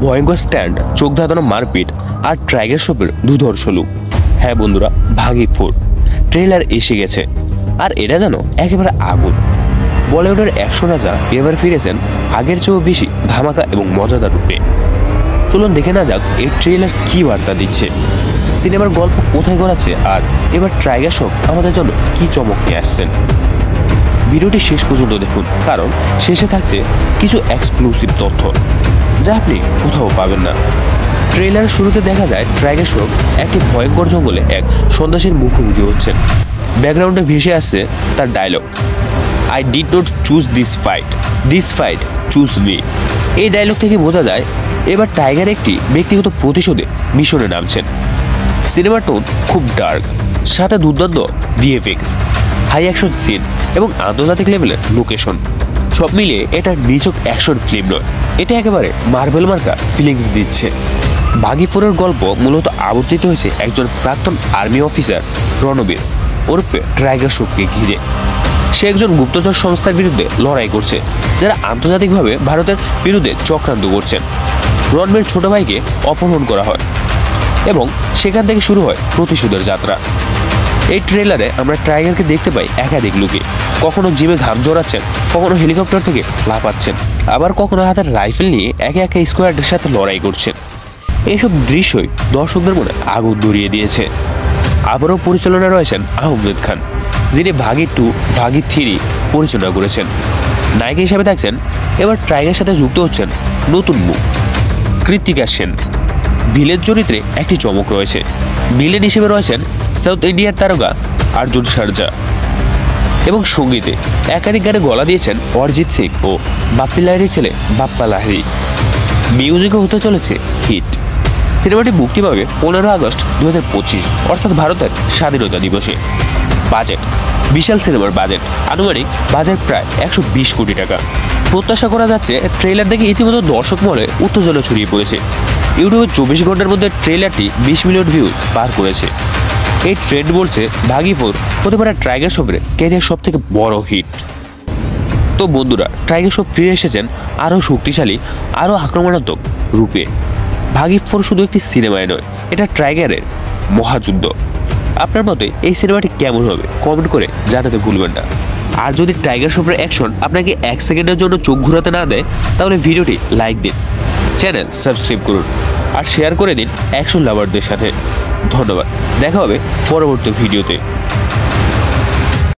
ভয়ঙ্কর স্ট্যান্ড, চোখ ধাঁধানো মারপিট আর টাইগার শ্রফের দুর্ধর্ষ লুক। হ্যাঁ বন্ধুরা, ভাগি 4 ট্রেলার এসে গেছে, আর এটা যেন একেবারে আগুন। বলিউডের অ্যাকশন রাজা এবার ফিরেছেন আগের চেয়েও বেশি ধামাকা এবং মজাদার রূপে। চলুন দেখে না যাক এই ট্রেলার কি বার্তা দিচ্ছে, সিনেমার গল্প কোথায় গড়াচ্ছে, আর এবার টাইগার শ্রফ আমাদের জন্য কি চমক নিয়ে আসছেন। ভিডিওটি শেষ পর্যন্ত দেখুন, কারণ শেষে থাকছে কিছু এক্সক্লুসিভ তথ্য যা আপনি কোথাও পাবেন না। ট্রেলার শুরুতে দেখা যায় টাইগার শ্রফ একটি ভয়ঙ্কর জঙ্গলে এক সন্ত্রাসীর মুখোমুখি হচ্ছেন। ব্যাকগ্রাউন্ডে ভেসে আসছে তার dialogue, I did not choose this fight choose me. এই ডায়লগ থেকে বোঝা যায় এবার টাইগার একটি ব্যক্তিগত প্রতিশোধে মিশনে নামছেন। সিনেমার টোন খুব ডার্ক, সাথে দুর্দান্ত ভিএফএক্স, হাই অ্যাকশন সিন এবং আন্তর্জাতিক লেভেলের লোকেশন। সব মিলিয়ে এটা নিছক অ্যাকশন ফিল্ম নয়, এটা একেবারে মার্বেল মার্কা ফিলিংস দিচ্ছে। ভাগি 4-এর গল্প মূলত আবর্তিত হয়েছে একজন প্রাক্তন আর্মি অফিসার রণবীর ওরফে টাইগার শ্রফকে ঘিরে। সে একজন গুপ্তচর সংস্থার বিরুদ্ধে লড়াই করছে, যারা আন্তর্জাতিকভাবে ভারতের বিরুদ্ধে চক্রান্ত করছেন। রণবীর ছোট ভাইকে অপহরণ করা হয় এবং সেখান থেকে শুরু হয় প্রতিশোধের যাত্রা। এই ট্রেলারে আমরা টাইগারকে দেখতে পাই একাধিক লুকে, কখনো জিমে ঘাম জড়াচ্ছেন, কখনো হেলিকপ্টার থেকে লাফাচ্ছেন, আবার কখনো হাতের রাইফেল নিয়ে একে একে স্কোয়াডের সাথে লড়াই করছেন। এইসব দৃশ্যই দর্শকদের মনে আগুন ধরিয়ে দিয়েছে। আবারও পরিচালনা রয়েছেন আহমেদ খান, যিনি ভাগি 2, ভাগি 3 পরিচালনা করেছেন। নায়িকা হিসেবে থাকছেন এবার টাইগারের সাথে যুক্ত হচ্ছেন নতুন মুখ কৃত্তিকা সেন। ভিলেন চরিত্রে একটি চমক রয়েছে, ভিলেন হিসেবে রয়েছেন সাউথ ইন্ডিয়ার তারকা অর্জুন সরজা। এবং সঙ্গীতে একাধিক গানে গলা দিয়েছেন অরিজিৎ সিং ও বাপ্পি লাহিড়ির ছেলে বাপ্পা লাহিড়ি। মিউজিকও হতে চলেছে হিট। সিনেমাটি মুক্তি পাবে 15 আগস্ট 2025, অর্থাৎ ভারতের স্বাধীনতা দিবসে। বাজেট, বিশাল সিনেমার বাজেট, আনুমানিক বাজেট প্রায় 120 কোটি টাকা। প্রত্যাশা করা যাচ্ছে ট্রেলার দেখে ইতিমধ্যে দর্শক মহলে উত্তেজনা ছড়িয়ে পড়েছে। ইউটিউবে 24 ঘন্টার মধ্যে ট্রেলারটি 20 মিলিয়ন ভিউজ পার করেছে। এই ট্রেন্ড বলছে ভাগি 4 হতে পারে টাইগার শ্রফের ক্যারিয়ার সব থেকে বড় হিট। তো বন্ধুরা, টাইগার শ্রফ ফিরে এসেছেন আরও শক্তিশালী, আরও আক্রমণাত্মক রূপে। ভাগি 4 শুধু একটি সিনেমায় নয়, এটা টাইগারের মহাযুদ্ধ। আপনার মতে এই সিনেমাটি কেমন হবে কমেন্ট করে জানাতে ভুলবেন না। আর যদি টাইগার শ্রফের অ্যাকশন আপনাকে 1 সেকেন্ডের জন্য চোখ ঘুরাতে না দেয়, তাহলে ভিডিওটি লাইক দিন, চ্যানেল সাবস্ক্রাইব করুন আর শেয়ার করে দিন অ্যাকশন লাভারদের সাথে। ধন্যবাদ, দেখা হবে পরবর্তী ভিডিওতে।